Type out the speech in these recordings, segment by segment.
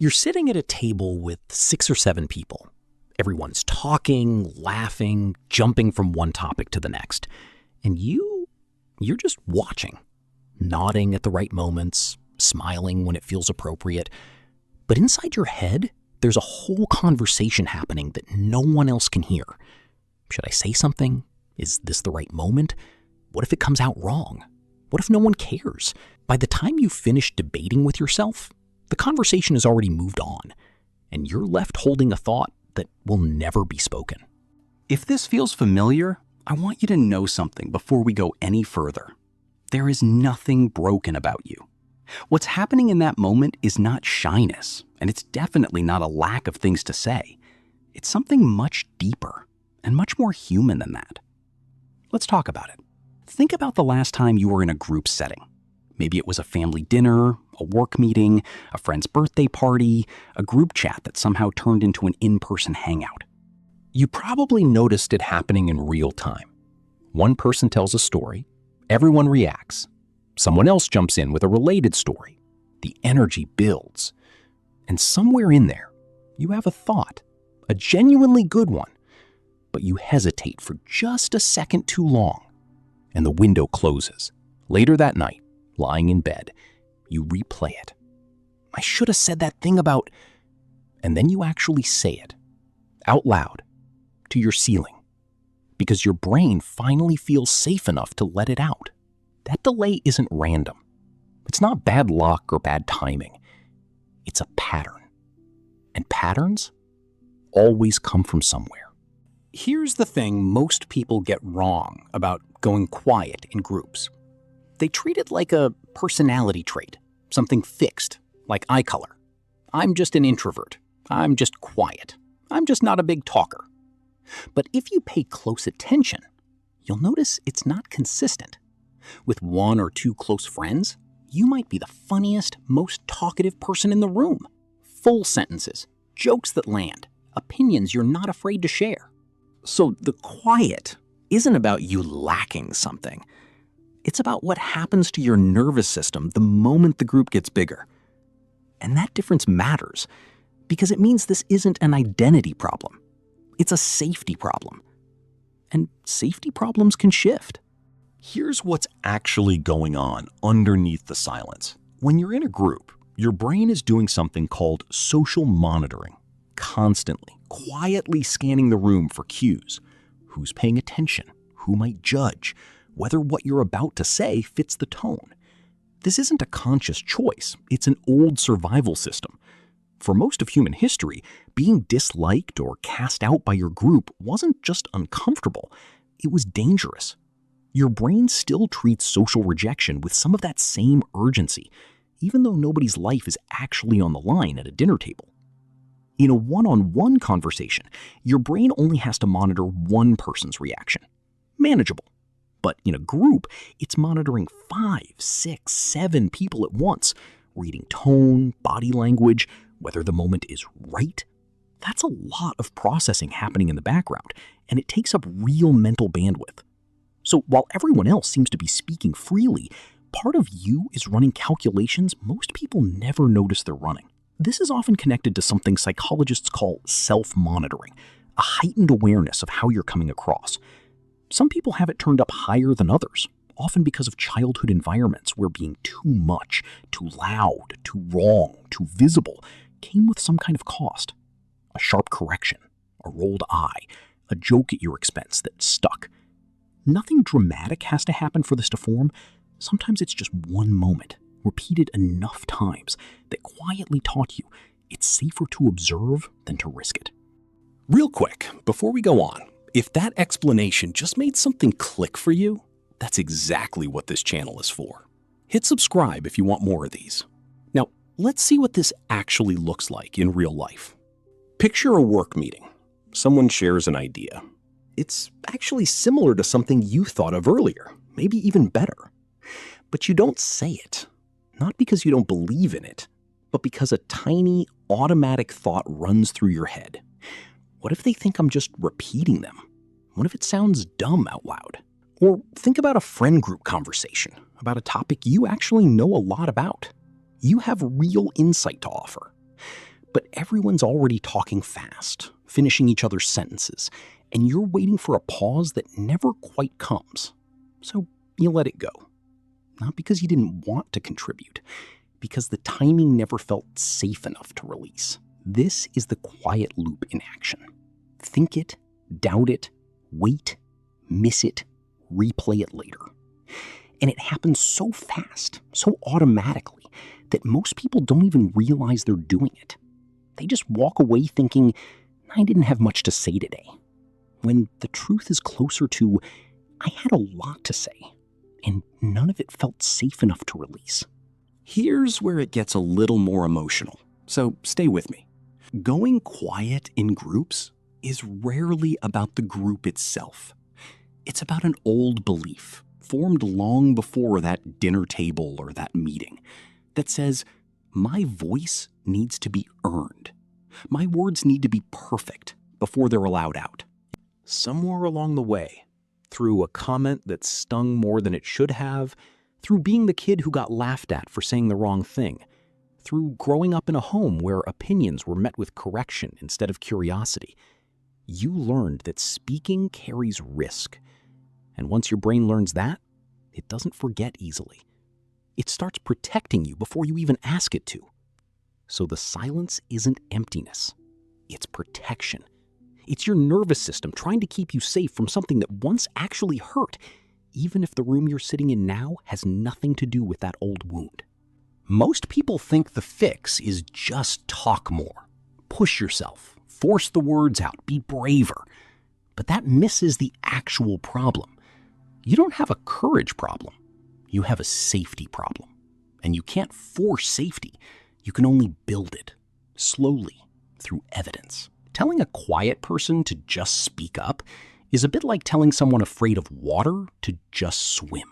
You're sitting at a table with 6 or 7 people. Everyone's talking, laughing, jumping from one topic to the next. And you're just watching, nodding at the right moments, smiling when it feels appropriate. But inside your head, there's a whole conversation happening that no one else can hear. Should I say something? Is this the right moment? What if it comes out wrong? What if no one cares? By the time you finish debating with yourself, the conversation has already moved on, and you're left holding a thought that will never be spoken. If this feels familiar, I want you to know something before we go any further. There is nothing broken about you. What's happening in that moment is not shyness, and it's definitely not a lack of things to say. It's something much deeper and much more human than that. Let's talk about it. Think about the last time you were in a group setting. Maybe it was a family dinner, a work meeting, a friend's birthday party, a group chat that somehow turned into an in-person hangout. You probably noticed it happening in real time. One person tells a story, everyone reacts. Someone else jumps in with a related story. The energy builds. And somewhere in there, you have a thought, a genuinely good one, but you hesitate for just a second too long, and the window closes. Later that night, lying in bed, you replay it. I should have said that thing about... And then you actually say it, out loud, to your ceiling, because your brain finally feels safe enough to let it out. That delay isn't random. It's not bad luck or bad timing. It's a pattern. And patterns always come from somewhere. Here's the thing most people get wrong about going quiet in groups. They treat it like a personality trait, something fixed, like eye color. I'm just an introvert. I'm just quiet. I'm just not a big talker. But if you pay close attention, you'll notice it's not consistent. With 1 or 2 close friends, you might be the funniest, most talkative person in the room. Full sentences, jokes that land, opinions you're not afraid to share. So the quiet isn't about you lacking something. It's about what happens to your nervous system the moment the group gets bigger. And that difference matters because it means this isn't an identity problem. It's a safety problem. And safety problems can shift. Here's what's actually going on underneath the silence. When you're in a group, your brain is doing something called social monitoring, constantly, quietly scanning the room for cues. Who's paying attention? Who might judge? Whether what you're about to say fits the tone. This isn't a conscious choice. It's an old survival system. For most of human history, being disliked or cast out by your group wasn't just uncomfortable, it was dangerous. Your brain still treats social rejection with some of that same urgency, even though nobody's life is actually on the line at a dinner table. In a one-on-one conversation, your brain only has to monitor one person's reaction. Manageable. But in a group, it's monitoring 5, 6, 7 people at once, reading tone, body language, whether the moment is right. That's a lot of processing happening in the background, and it takes up real mental bandwidth. So while everyone else seems to be speaking freely, part of you is running calculations most people never notice they're running. This is often connected to something psychologists call self-monitoring, a heightened awareness of how you're coming across. Some people have it turned up higher than others, often because of childhood environments where being too much, too loud, too wrong, too visible came with some kind of cost. A sharp correction, a rolled eye, a joke at your expense that stuck. Nothing dramatic has to happen for this to form. Sometimes it's just one moment, repeated enough times, that quietly taught you it's safer to observe than to risk it. Real quick, before we go on, if that explanation just made something click for you, that's exactly what this channel is for. Hit subscribe if you want more of these. Now, let's see what this actually looks like in real life. Picture a work meeting. Someone shares an idea. It's actually similar to something you thought of earlier, maybe even better. But you don't say it, not because you don't believe in it, but because a tiny, automatic thought runs through your head. What if they think I'm just repeating them? What if it sounds dumb out loud? Or think about a friend group conversation about a topic you actually know a lot about. You have real insight to offer. But everyone's already talking fast, finishing each other's sentences, and you're waiting for a pause that never quite comes. So you let it go. Not because you didn't want to contribute, because the timing never felt safe enough to release. This is the quiet loop in action. Think it, doubt it, wait, miss it, replay it later. And it happens so fast, so automatically, that most people don't even realize they're doing it. They just walk away thinking, I didn't have much to say today. When the truth is closer to, I had a lot to say, and none of it felt safe enough to release. Here's where it gets a little more emotional, so stay with me. Going quiet in groups is rarely about the group itself. It's about an old belief formed long before that dinner table or that meeting that says, my voice needs to be earned. My words need to be perfect before they're allowed out. Somewhere along the way, through a comment that stung more than it should have, through being the kid who got laughed at for saying the wrong thing, through growing up in a home where opinions were met with correction instead of curiosity, you learned that speaking carries risk. And once your brain learns that, it doesn't forget easily. It starts protecting you before you even ask it to. So the silence isn't emptiness. It's protection. It's your nervous system trying to keep you safe from something that once actually hurt, even if the room you're sitting in now has nothing to do with that old wound. Most people think the fix is just talk more. Push yourself, force the words out, be braver. But that misses the actual problem. You don't have a courage problem. You have a safety problem. And you can't force safety. You can only build it, slowly, through evidence. Telling a quiet person to just speak up is a bit like telling someone afraid of water to just swim.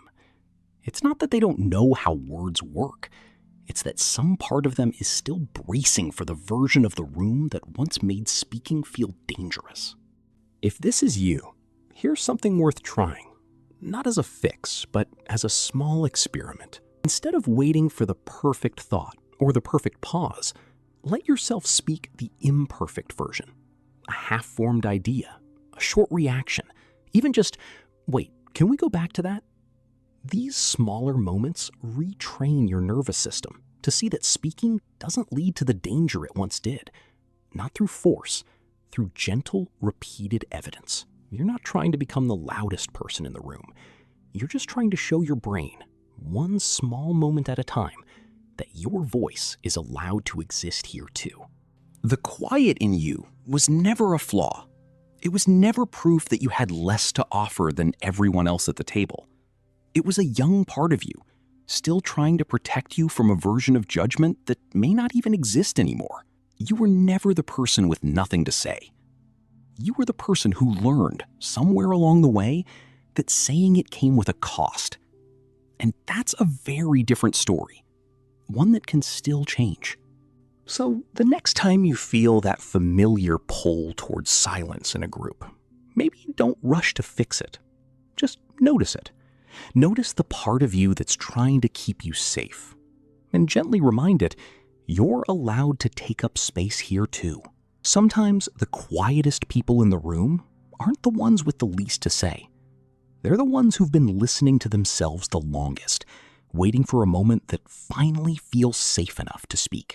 It's not that they don't know how words work. It's that some part of them is still bracing for the version of the room that once made speaking feel dangerous. If this is you, here's something worth trying. Not as a fix, but as a small experiment. Instead of waiting for the perfect thought or the perfect pause, let yourself speak the imperfect version. A half-formed idea, a short reaction, even just, wait, can we go back to that? These smaller moments retrain your nervous system to see that speaking doesn't lead to the danger it once did. Not through force, through gentle, repeated evidence. You're not trying to become the loudest person in the room. You're just trying to show your brain, one small moment at a time, that your voice is allowed to exist here too. The quiet in you was never a flaw. It was never proof that you had less to offer than everyone else at the table. It was a young part of you, still trying to protect you from a version of judgment that may not even exist anymore. You were never the person with nothing to say. You were the person who learned, somewhere along the way, that saying it came with a cost. And that's a very different story, one that can still change. So the next time you feel that familiar pull towards silence in a group, maybe don't rush to fix it. Just notice it. Notice the part of you that's trying to keep you safe. And gently remind it, you're allowed to take up space here too. Sometimes the quietest people in the room aren't the ones with the least to say. They're the ones who've been listening to themselves the longest, waiting for a moment that finally feels safe enough to speak.